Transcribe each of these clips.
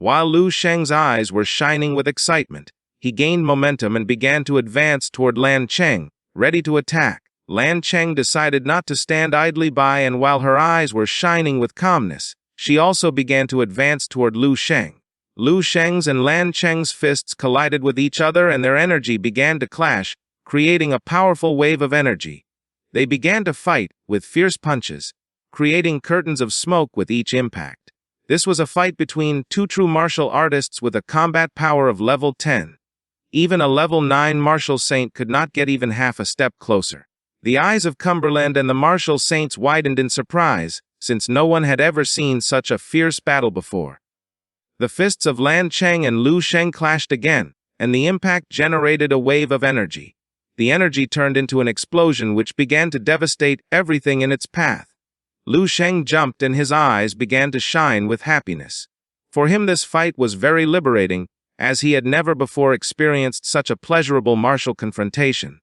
While Lu Sheng's eyes were shining with excitement, he gained momentum and began to advance toward Lan Cheng, ready to attack. Lan Cheng decided not to stand idly by, and while her eyes were shining with calmness, she also began to advance toward Lu Sheng. Lu Sheng's and Lan Cheng's fists collided with each other and their energy began to clash, creating a powerful wave of energy. They began to fight with fierce punches, creating curtains of smoke with each impact. This was a fight between two true martial artists with a combat power of level 10. Even a level 9 martial saint could not get even half a step closer. The eyes of Cumberland and the martial saints widened in surprise, since no one had ever seen such a fierce battle before. The fists of Lan Cheng and Lu Sheng clashed again, and the impact generated a wave of energy. The energy turned into an explosion which began to devastate everything in its path. Lu Sheng jumped and his eyes began to shine with happiness. For him this fight was very liberating, as he had never before experienced such a pleasurable martial confrontation.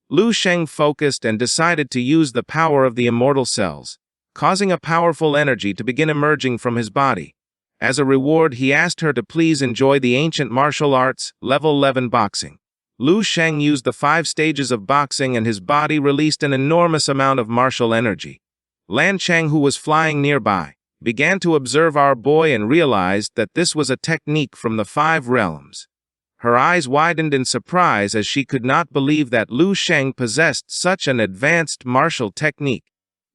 Lu Sheng focused and decided to use the power of the immortal cells, causing a powerful energy to begin emerging from his body. As a reward, he asked her to please enjoy the ancient martial arts, level 11 boxing. Lu Sheng used the 5 stages of boxing and his body released an enormous amount of martial energy. Lan Cheng, who was flying nearby, began to observe our boy and realized that this was a technique from the 5 realms. Her eyes widened in surprise as she could not believe that Lu Sheng possessed such an advanced martial technique.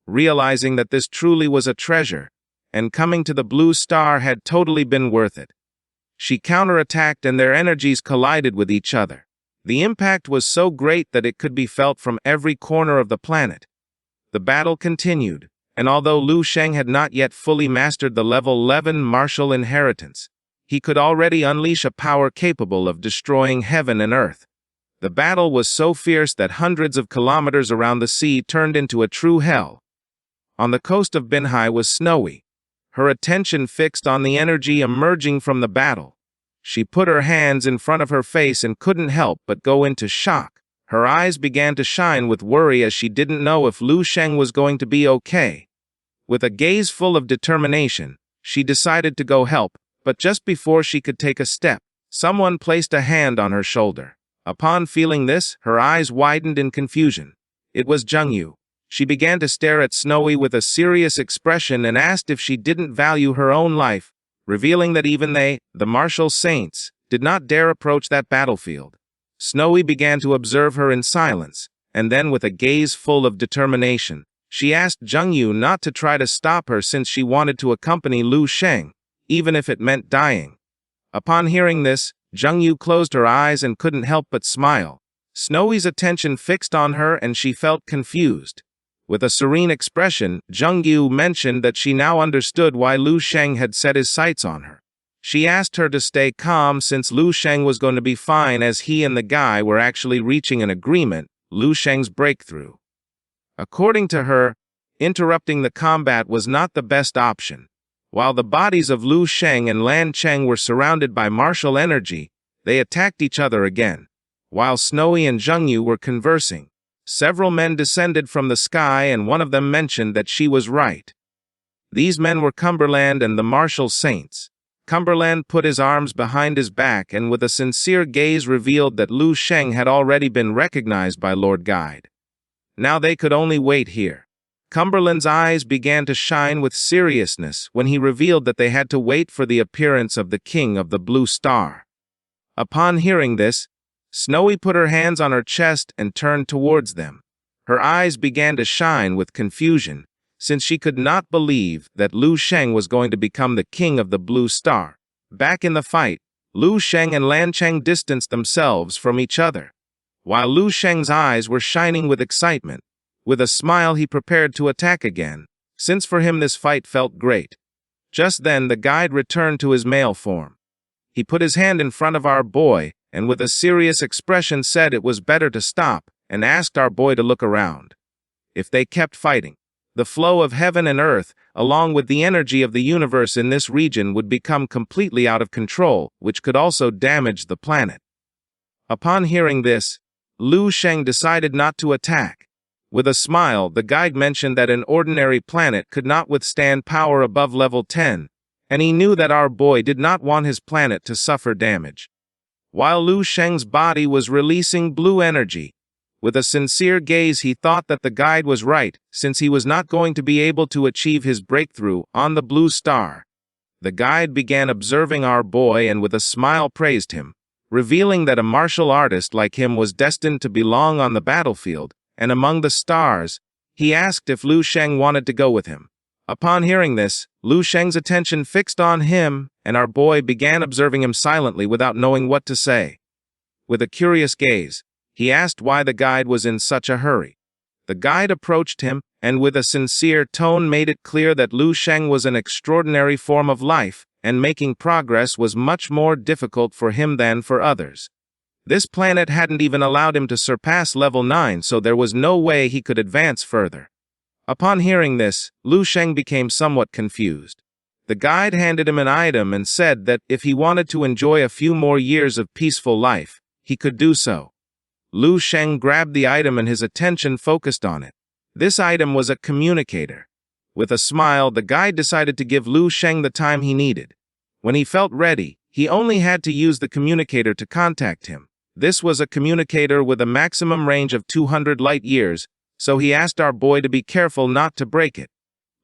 Realizing that this truly was a treasure, and coming to the Blue Star had totally been worth it. She counterattacked and their energies collided with each other. The impact was so great that it could be felt from every corner of the planet. The battle continued, and although Lu Sheng had not yet fully mastered the level 11 martial inheritance, he could already unleash a power capable of destroying heaven and earth. The battle was so fierce that hundreds of kilometers around the sea turned into a true hell. On the coast of Binhai was Snowy, her attention fixed on the energy emerging from the battle. She put her hands in front of her face and couldn't help but go into shock. Her eyes began to shine with worry as she didn't know if Lu Sheng was going to be okay. With a gaze full of determination, she decided to go help, but just before she could take a step, someone placed a hand on her shoulder. Upon feeling this, her eyes widened in confusion. It was Zhengyu. She began to stare at Snowy with a serious expression and asked if she didn't value her own life, revealing that even they, the martial saints, did not dare approach that battlefield. Snowy began to observe her in silence, and then with a gaze full of determination, she asked Zhengyu not to try to stop her since she wanted to accompany Lu Sheng, even if it meant dying. Upon hearing this, Zhengyu closed her eyes and couldn't help but smile. Snowy's attention fixed on her and she felt confused. With a serene expression, Zhengyu mentioned that she now understood why Lu Sheng had set his sights on her. She asked her to stay calm since Lu Sheng was going to be fine as he and the guy were actually reaching an agreement, Lu Sheng's breakthrough. According to her, interrupting the combat was not the best option. While the bodies of Lu Sheng and Lan Cheng were surrounded by martial energy, they attacked each other again. While Snowy and Zhengyu were conversing, several men descended from the sky and one of them mentioned that she was right. These men were Cumberland and the martial saints. Cumberland put his arms behind his back and with a sincere gaze revealed that Lu Sheng had already been recognized by Lord Guide. Now they could only wait here. Cumberland's eyes began to shine with seriousness when he revealed that they had to wait for the appearance of the King of the Blue Star. Upon hearing this, Snowy put her hands on her chest and turned towards them. Her eyes began to shine with confusion, since she could not believe that Lu Sheng was going to become the King of the Blue Star. Back in the fight, Lu Sheng and Lan Cheng distanced themselves from each other. While Lu Sheng's eyes were shining with excitement, with a smile he prepared to attack again, since for him this fight felt great. Just then the guide returned to his male form. He put his hand in front of our boy, and with a serious expression said it was better to stop, and asked our boy to look around. If they kept fighting, the flow of heaven and earth, along with the energy of the universe in this region would become completely out of control, which could also damage the planet. Upon hearing this, Lu Sheng decided not to attack. With a smile, the guide mentioned that an ordinary planet could not withstand power above level 10, and he knew that our boy did not want his planet to suffer damage. While Lu Sheng's body was releasing blue energy, with a sincere gaze he thought that the guide was right, since he was not going to be able to achieve his breakthrough on the blue star. The guide began observing our boy and with a smile praised him, revealing that a martial artist like him was destined to belong on the battlefield, and among the stars. He asked if Lu Sheng wanted to go with him. Upon hearing this, Lu Sheng's attention fixed on him, and our boy began observing him silently without knowing what to say. With a curious gaze, he asked why the guide was in such a hurry. The guide approached him, and with a sincere tone made it clear that Lu Sheng was an extraordinary form of life, and making progress was much more difficult for him than for others. This planet hadn't even allowed him to surpass level 9, so there was no way he could advance further. Upon hearing this, Lu Sheng became somewhat confused. The guide handed him an item and said that if he wanted to enjoy a few more years of peaceful life, he could do so. Lu Sheng grabbed the item and his attention focused on it. This item was a communicator. With a smile, the guide decided to give Lu Sheng the time he needed. When he felt ready, he only had to use the communicator to contact him. This was a communicator with a maximum range of 200 light years, so he asked our boy to be careful not to break it.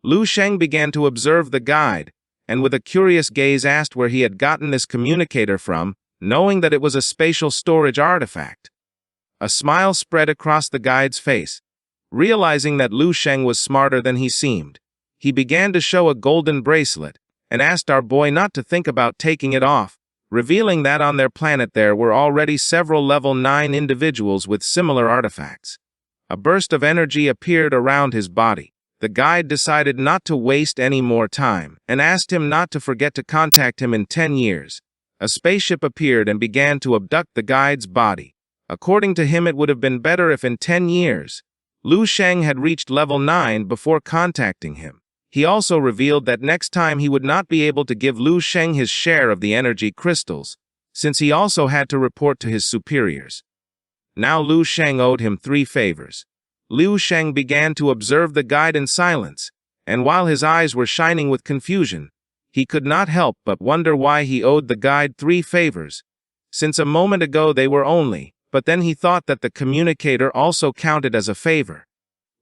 Lu Sheng began to observe the guide, and with a curious gaze asked where he had gotten this communicator from, knowing that it was a spatial storage artifact. A smile spread across the guide's face. Realizing that Lu Sheng was smarter than he seemed, he began to show a golden bracelet, and asked our boy not to think about taking it off, revealing that on their planet there were already several level 9 individuals with similar artifacts. A burst of energy appeared around his body. The guide decided not to waste any more time, and asked him not to forget to contact him in 10 years. A spaceship appeared and began to abduct the guide's body. According to him, it would have been better if in 10 years, Lu Sheng had reached level 9 before contacting him. He also revealed that next time he would not be able to give Lu Sheng his share of the energy crystals, since he also had to report to his superiors. Now Lu Sheng owed him 3 favors. Lu Sheng began to observe the guide in silence, and while his eyes were shining with confusion, he could not help but wonder why he owed the guide 3 favors, since a moment ago they were only, but then he thought that the communicator also counted as a favor.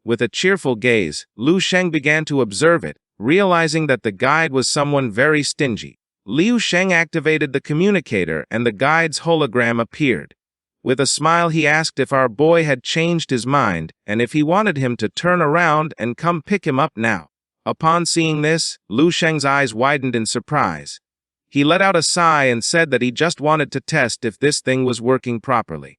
With a cheerful gaze, Lu Sheng began to observe it, realizing that the guide was someone very stingy. Liu Sheng activated the communicator and the guide's hologram appeared. With a smile he asked if our boy had changed his mind and if he wanted him to turn around and come pick him up now. Upon seeing this, Lu Sheng's eyes widened in surprise. He let out a sigh and said that he just wanted to test if this thing was working properly.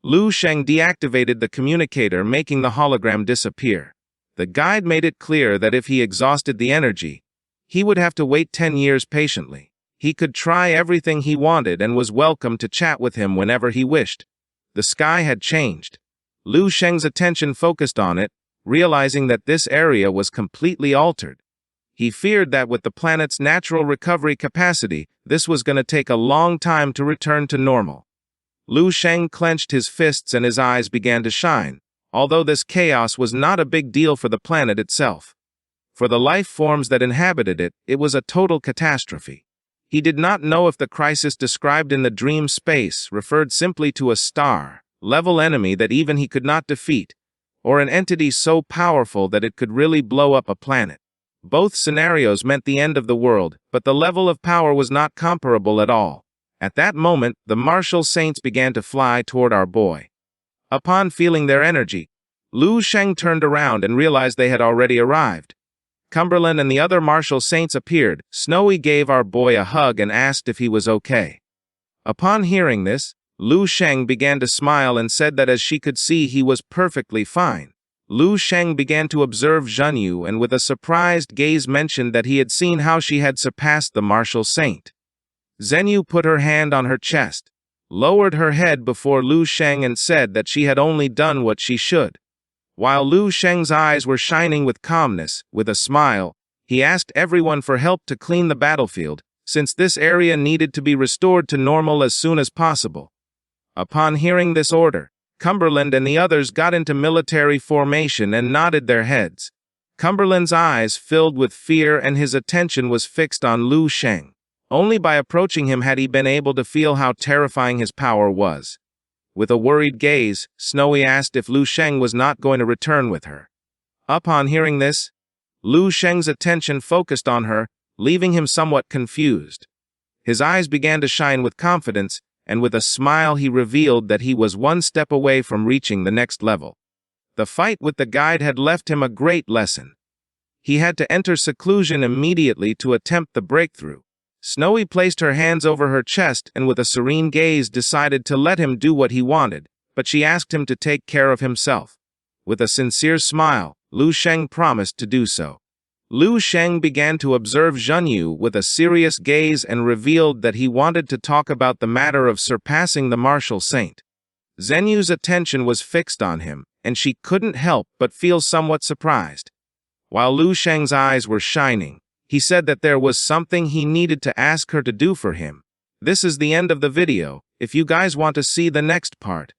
Lu Sheng deactivated the communicator, making the hologram disappear. The guide made it clear that if he exhausted the energy, he would have to wait 10 years patiently. He could try everything he wanted and was welcome to chat with him whenever he wished. The sky had changed. Lu Sheng's attention focused on it, realizing that this area was completely altered. He feared that with the planet's natural recovery capacity, this was going to take a long time to return to normal. Lu Sheng clenched his fists and his eyes began to shine, although this chaos was not a big deal for the planet itself. For the life forms that inhabited it, it was a total catastrophe. He did not know if the crisis described in the dream space referred simply to a star-level enemy that even he could not defeat, or an entity so powerful that it could really blow up a planet. Both scenarios meant the end of the world, but the level of power was not comparable at all. At that moment, the martial saints began to fly toward our boy. Upon feeling their energy, Lu Sheng turned around and realized they had already arrived. Cumberland and the other martial saints appeared. Snowy gave our boy a hug and asked if he was okay. Upon hearing this, Lu Sheng began to smile and said that as she could see he was perfectly fine. Lu Sheng began to observe Zhenyu and with a surprised gaze mentioned that he had seen how she had surpassed the martial saint. Zhenyu put her hand on her chest, lowered her head before Lu Sheng and said that she had only done what she should. While Lu Sheng's eyes were shining with calmness, with a smile, he asked everyone for help to clean the battlefield, since this area needed to be restored to normal as soon as possible. Upon hearing this order, Cumberland and the others got into military formation and nodded their heads. Cumberland's eyes filled with fear and his attention was fixed on Lu Sheng. Only by approaching him had he been able to feel how terrifying his power was. With a worried gaze, Snowy asked if Lu Sheng was not going to return with her. Upon hearing this, Lu Sheng's attention focused on her, leaving him somewhat confused. His eyes began to shine with confidence, and with a smile he revealed that he was one step away from reaching the next level. The fight with the guide had left him a great lesson. He had to enter seclusion immediately to attempt the breakthrough. Snowy placed her hands over her chest and with a serene gaze decided to let him do what he wanted, but she asked him to take care of himself. With a sincere smile, Lu Sheng promised to do so. Lu Sheng began to observe Zhenyu with a serious gaze and revealed that he wanted to talk about the matter of surpassing the martial saint. Zhenyu's attention was fixed on him, and she couldn't help but feel somewhat surprised. While Lu Sheng's eyes were shining, he said that there was something he needed to ask her to do for him. This is the end of the video. If you guys want to see the next part,